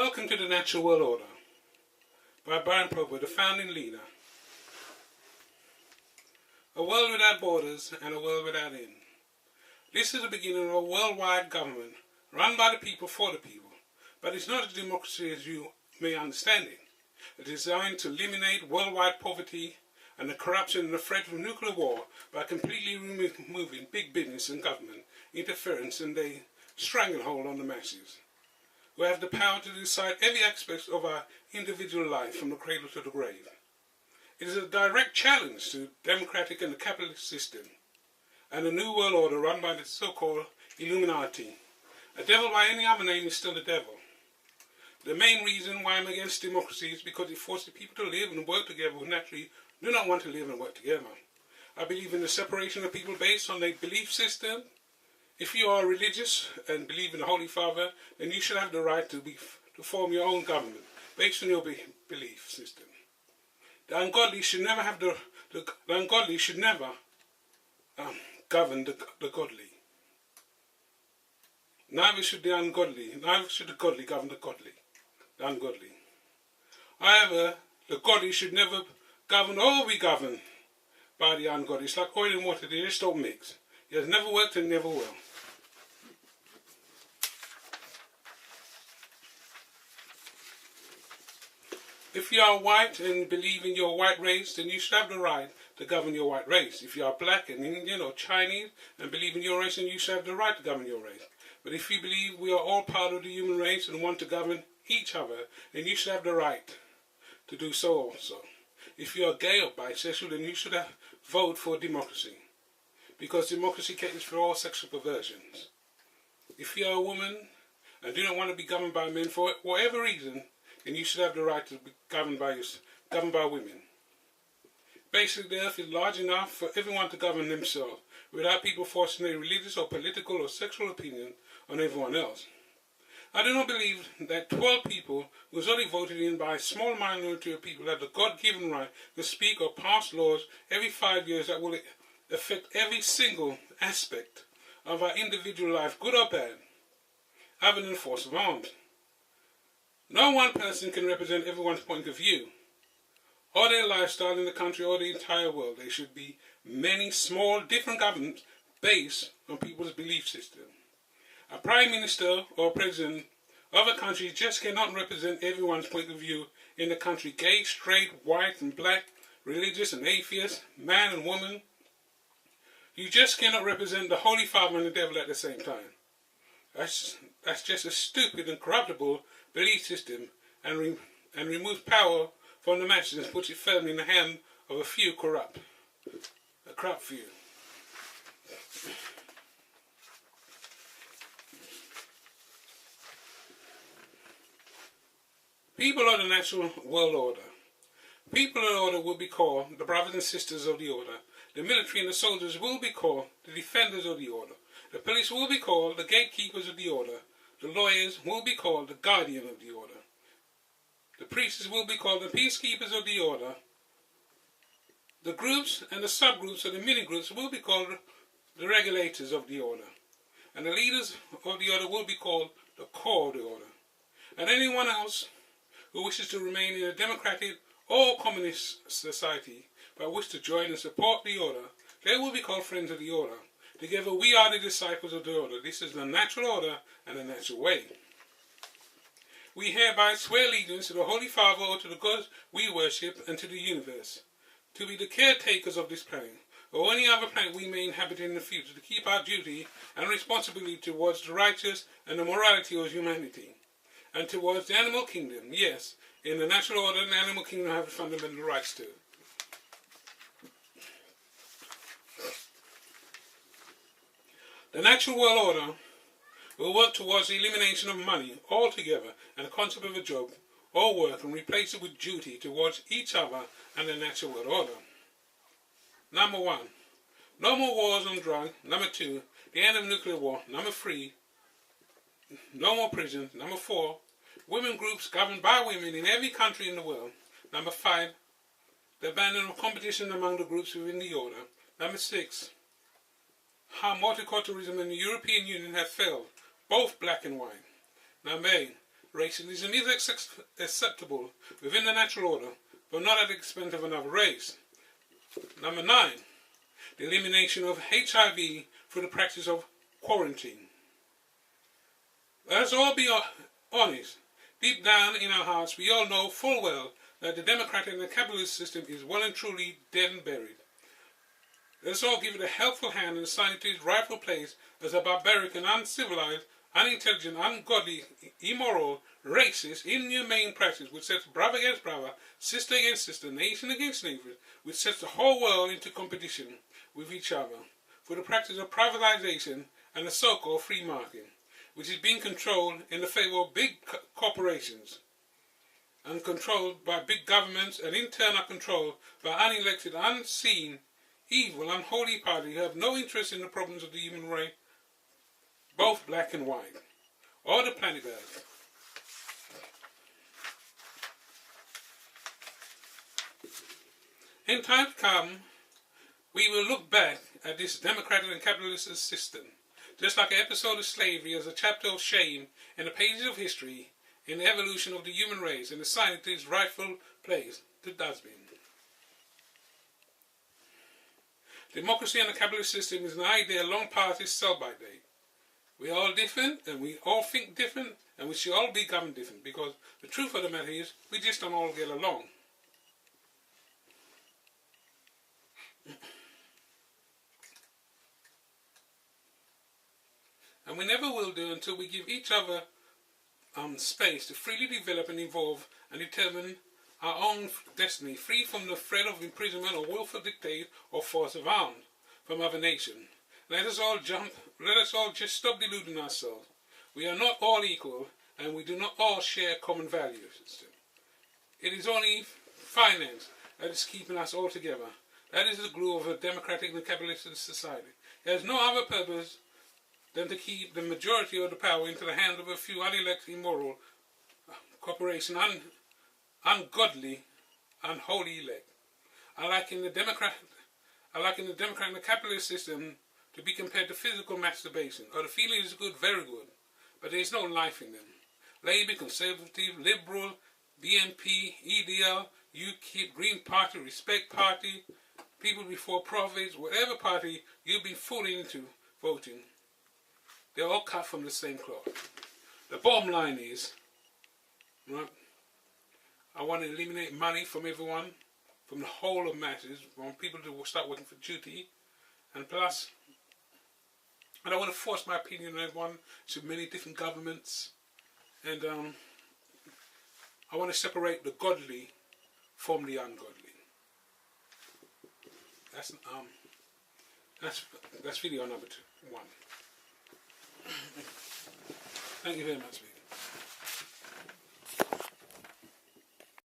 Welcome to the Natural World Order by BRIAN Popo, the founding leader. A world without borders and a world without end. This is the beginning of a worldwide government run by the people for the people, but it's not a democracy as you may understand it. It is designed to eliminate worldwide poverty and the corruption and the threat of nuclear war by completely removing big business and government interference and a stranglehold on the masses. We have the power to decide every aspect of our individual life from the cradle to the grave. It is a direct challenge to the democratic and the capitalist system and the new world order run by the so-called Illuminati. A devil by any other name is still a devil. The main reason why I'm against democracy is because it forces people to live and work together who naturally do not want to live and work together. I believe in the separation of people based on their belief system. If you are religious and believe in the Holy Father, then you should have the right to form your own government based on your belief system. The ungodly should never have the ungodly should never govern the godly. Neither should the godly govern the ungodly. However, the godly should never govern or be governed by the ungodly. It's like oil and water, they just don't mix. It has never worked and never will. If you are white and believe in your white race, then you should have the right to govern your white race. If you are black and Indian or Chinese and believe in your race, then you should have the right to govern your race. But if you believe we are all part of the human race and want to govern each other, then you should have the right to do so also. If you are gay or bisexual, then you should vote for democracy, because democracy caters for all sexual perversions. If you are a woman and do not want to be governed by men for whatever reason, then you should have the right to be governed by women. Basically, the earth is large enough for everyone to govern themselves, without people forcing their religious or political or sexual opinion on everyone else. I do not believe that 12 people who was only voted in by a small minority of people have the God-given right to speak or pass laws every 5 years that will affect every single aspect of our individual life, good or bad, other than the force of arms. No one person can represent everyone's point of view, or their lifestyle in the country or the entire world. There should be many small different governments based on people's belief system. A prime minister or president of a country just cannot represent everyone's point of view in the country. Gay, straight, white and black, religious and atheist, man and woman. You just cannot represent the Holy Father and the devil at the same time. That's just a stupid and corruptible belief system, and removes power from the masses and puts it firmly in the hand of a corrupt few. People of the natural world order. People of the order will be called the brothers and sisters of the order. The military and the soldiers will be called the defenders of the order. The police will be called the gatekeepers of the order. The lawyers will be called the guardian of the order. The priests will be called the peacekeepers of the order. The groups and the subgroups of the mini-groups will be called the regulators of the order. And the leaders of the order will be called the core of the order. And anyone else who wishes to remain in a democratic or communist society but wish to join and support the order, they will be called friends of the order. Together we are the disciples of the order. This is the natural order and the natural way. We hereby swear allegiance to the Holy Father or to the gods we worship and to the universe, to be the caretakers of this planet or any other planet we may inhabit in the future, to keep our duty and responsibility towards the righteous and the morality of humanity, and towards the animal kingdom. Yes, in the natural order, the animal kingdom have fundamental rights too. The natural world order will work towards the elimination of money altogether and the concept of a job or work, and replace it with duty towards each other and the natural world order. Number 1, no more wars on drugs. Number 2, the end of nuclear war. Number 3, no more prisons. Number 4, women groups governed by women in every country in the world. Number 5, the abandonment of competition among the groups within the order. Number 6, how multiculturalism in the European Union has failed, both black and white. Number 8, racism is acceptable within the natural order, but not at the expense of another race. Number 9. The elimination of HIV through the practice of quarantine. Let us all be honest. Deep down in our hearts, we all know full well that the democratic and the capitalist system is well and truly dead and buried. Let us all give it a helpful hand and assign it to its rightful place as a barbaric and uncivilized, unintelligent, ungodly, immoral, racist, inhumane practice which sets brother against brother, sister against sister, nation against nation, which sets the whole world into competition with each other for the practice of privatization and the so-called free market, which is being controlled in the favor of big corporations and controlled by big governments, and in turn are controlled by unelected, unseen, evil, unholy parties who have no interest in the problems of the human race, both black and white, or the planet Earth. In time to come, we will look back at this democratic and capitalist system, just like an episode of slavery, as a chapter of shame in the pages of history, in the evolution of the human race, and assign it to its rightful place, the dustbin. Democracy and the capitalist system is an idea long past its sell-by date. We are all different, and we all think different, and we should all be governed different, because the truth of the matter is, we just don't all get along. And we never will do until we give each other space to freely develop and evolve and determine our own destiny, free from the threat of imprisonment or willful dictate or force of arms from other nations. Let us all just stop deluding ourselves. We are not all equal, and we do not all share common value system. It is only finance that is keeping us all together. That is the glue of a democratic and capitalist society. There is no other purpose than to keep the majority of the power into the hands of a few unelected, immoral corporations, ungodly, unholy elect. I liken the democratic and the capitalist system to be compared to physical masturbation, or the feeling is good, very good, but there is no life in them. Labour, Conservative, Liberal, BNP, EDL, UKIP, Green Party, Respect Party, People Before Profits, whatever party you've been fooling into voting, they're all cut from the same cloth. The bottom line is, right, I want to eliminate money from everyone, from the whole of masses. I want people to start working for duty, and plus, I don't want to force my opinion on everyone to many different governments, and I want to separate the godly from the ungodly. That's video number 1. Thank you very much, Lee.